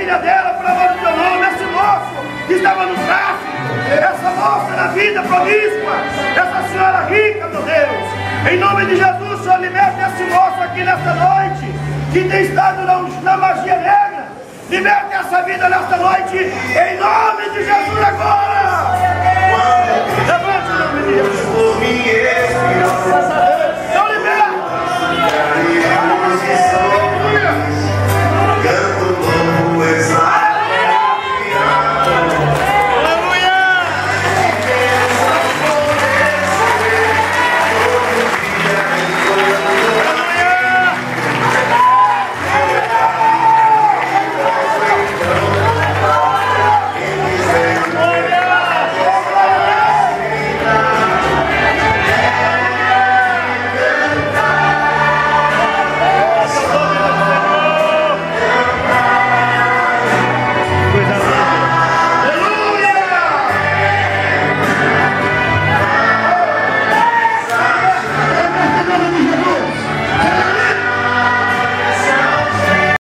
família dela, por amor do teu nome. Esse moço que estava no tráfico, essa moça na vida promíscua, essa senhora rica, meu Deus, em nome de Jesus, Senhor, liberte esse moço aqui nesta noite, que tem estado na magia negra. Liberte essa vida nesta noite, em nome de Jesus agora. Levante o nome de Jesus. Então liberte.